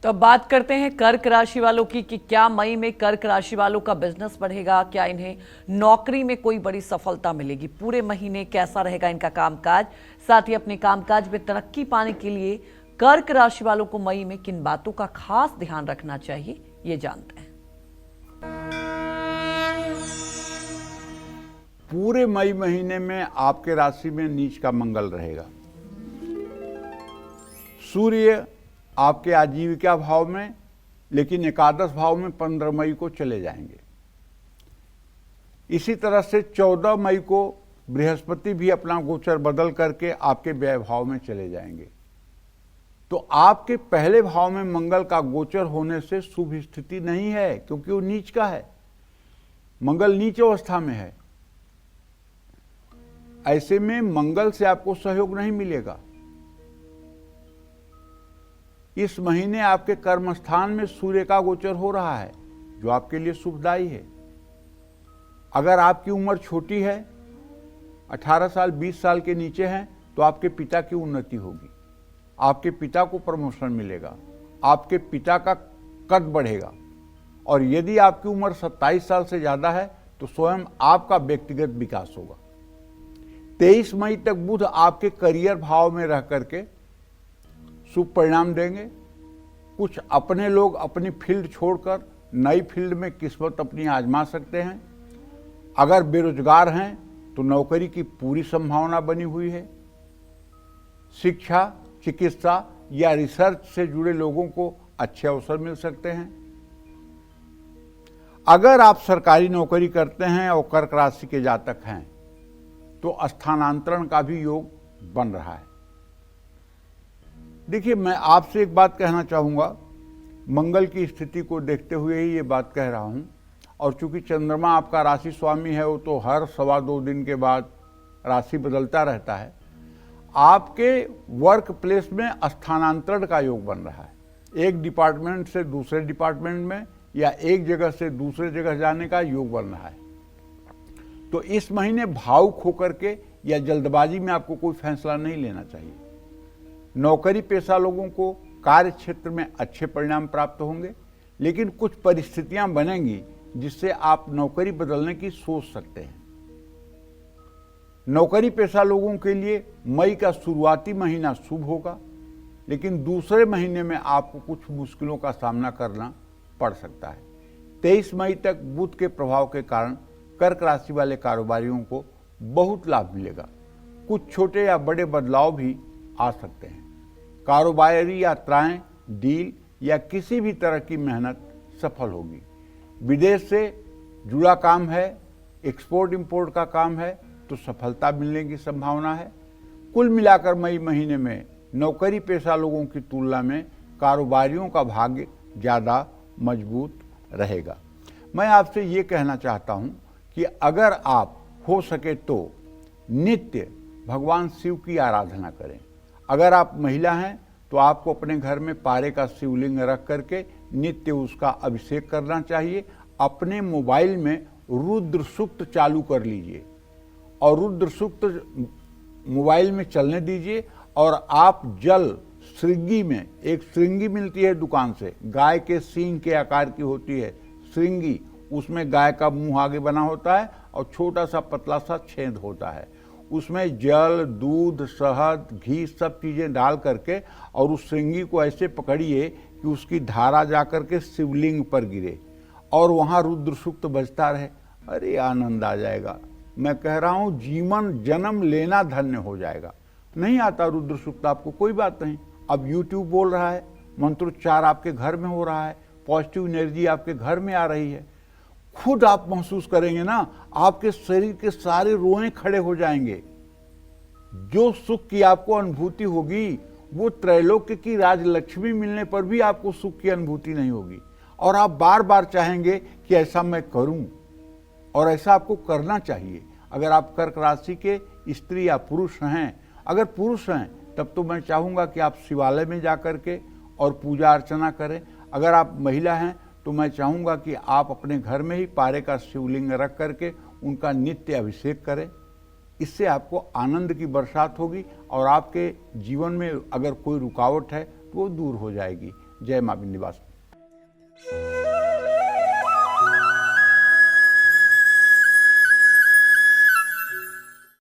तो अब बात करते हैं कर्क राशि वालों की कि क्या मई में कर्क राशि वालों का बिजनेस बढ़ेगा, क्या इन्हें नौकरी में कोई बड़ी सफलता मिलेगी, पूरे महीने कैसा रहेगा इनका कामकाज। साथ ही अपने कामकाज में तरक्की पाने के लिए कर्क राशि वालों को मई में किन बातों का खास ध्यान रखना चाहिए, ये जानते हैं। पूरे मई महीने में आपके राशि में नीच का मंगल रहेगा। सूर्य आपके आजीविका भाव में, लेकिन एकादश भाव में 15 मई को चले जाएंगे। इसी तरह से 14 मई को बृहस्पति भी अपना गोचर बदल करके आपके व्यय भाव में चले जाएंगे। तो आपके पहले भाव में मंगल का गोचर होने से शुभ स्थिति नहीं है, क्योंकि वो नीच का है। मंगल नीच अवस्था में है। ऐसे में मंगल से आपको सहयोग नहीं मिलेगा। इस महीने आपके कर्म स्थान में सूर्य का गोचर हो रहा है, जो आपके लिए शुभदायी है। अगर आपकी उम्र छोटी है, 18 साल 20 साल के नीचे हैं, तो आपके पिता की उन्नति होगी, आपके पिता को प्रमोशन मिलेगा, आपके पिता का कद बढ़ेगा। और यदि आपकी उम्र 27 साल से ज्यादा है, तो स्वयं आपका व्यक्तिगत विकास होगा। 23 मई तक बुध आपके करियर भाव में रह करके शुभ परिणाम देंगे। कुछ अपने लोग अपनी फील्ड छोड़कर नई फील्ड में किस्मत अपनी आजमा सकते हैं। अगर बेरोजगार हैं तो नौकरी की पूरी संभावना बनी हुई है। शिक्षा, चिकित्सा या रिसर्च से जुड़े लोगों को अच्छे अवसर मिल सकते हैं। अगर आप सरकारी नौकरी करते हैं और कर्क राशि के जातक हैं, तो स्थानांतरण का भी योग बन रहा है। देखिए, मैं आपसे एक बात कहना चाहूँगा, मंगल की स्थिति को देखते हुए ही ये बात कह रहा हूँ। और चूंकि चंद्रमा आपका राशि स्वामी है, वो तो हर 2.25 दिन के बाद राशि बदलता रहता है। आपके वर्क प्लेस में स्थानांतरण का योग बन रहा है। एक डिपार्टमेंट से दूसरे डिपार्टमेंट में या एक जगह से दूसरे जगह जाने का योग बन रहा है। तो इस महीने भावुक होकर के या जल्दबाजी में आपको कोई फैसला नहीं लेना चाहिए। नौकरी पेशा लोगों को कार्य क्षेत्र में अच्छे परिणाम प्राप्त होंगे, लेकिन कुछ परिस्थितियां बनेंगी जिससे आप नौकरी बदलने की सोच सकते हैं। नौकरी पेशा लोगों के लिए मई का शुरुआती महीना शुभ होगा, लेकिन दूसरे महीने में आपको कुछ मुश्किलों का सामना करना पड़ सकता है। 23 मई तक बुध के प्रभाव के कारण कर्क राशि वाले कारोबारियों को बहुत लाभ मिलेगा। कुछ छोटे या बड़े बदलाव भी आ सकते हैं। कारोबारी यात्राएं, डील या किसी भी तरह की मेहनत सफल होगी। विदेश से जुड़ा काम है, एक्सपोर्ट इंपोर्ट का काम है, तो सफलता मिलने की संभावना है। कुल मिलाकर मई महीने में नौकरी पेशा लोगों की तुलना में कारोबारियों का भाग्य ज़्यादा मजबूत रहेगा। मैं आपसे ये कहना चाहता हूँ कि अगर आप हो सके तो नित्य भगवान शिव की आराधना करें। अगर आप महिला हैं तो आपको अपने घर में पारे का शिवलिंग रख करके नित्य उसका अभिषेक करना चाहिए। अपने मोबाइल में रुद्र सूक्त चालू कर लीजिए और रुद्र सूक्त मोबाइल में चलने दीजिए। और आप जल श्रृंगी में, एक श्रृंगी मिलती है दुकान से, गाय के सींग के आकार की होती है श्रृंगी, उसमें गाय का मुंह आगे बना होता है और छोटा सा पतला सा छेद होता है। उसमें जल, दूध, शहद, घी सब चीज़ें डाल करके और उस श्रृंगी को ऐसे पकड़िए कि उसकी धारा जाकर के शिवलिंग पर गिरे और वहाँ रुद्र सूक्त बजता रहे। अरे आनंद आ जाएगा। मैं कह रहा हूँ, जीवन जन्म लेना धन्य हो जाएगा। नहीं आता रुद्र सूक्त आपको, कोई बात नहीं। अब यूट्यूब बोल रहा है, मंत्रोच्चार आपके घर में हो रहा है, पॉजिटिव एनर्जी आपके घर में आ रही है। खुद आप महसूस करेंगे ना, आपके शरीर के सारे रोए खड़े हो जाएंगे। जो सुख की आपको अनुभूति होगी, वो त्रैलोक्य की राजलक्ष्मी मिलने पर भी आपको सुख की अनुभूति नहीं होगी। और आप बार बार चाहेंगे कि ऐसा मैं करूं, और ऐसा आपको करना चाहिए। अगर आप कर्क राशि के स्त्री या पुरुष हैं, अगर पुरुष हैं तब तो मैं चाहूँगा कि आप शिवालय में जा कर के और पूजा अर्चना करें। अगर आप महिला हैं तो मैं चाहूँगा कि आप अपने घर में ही पारे का शिवलिंग रख करके उनका नित्य अभिषेक करें। इससे आपको आनंद की बरसात होगी और आपके जीवन में अगर कोई रुकावट है तो वो दूर हो जाएगी। जय मां विंध्यवासिनी।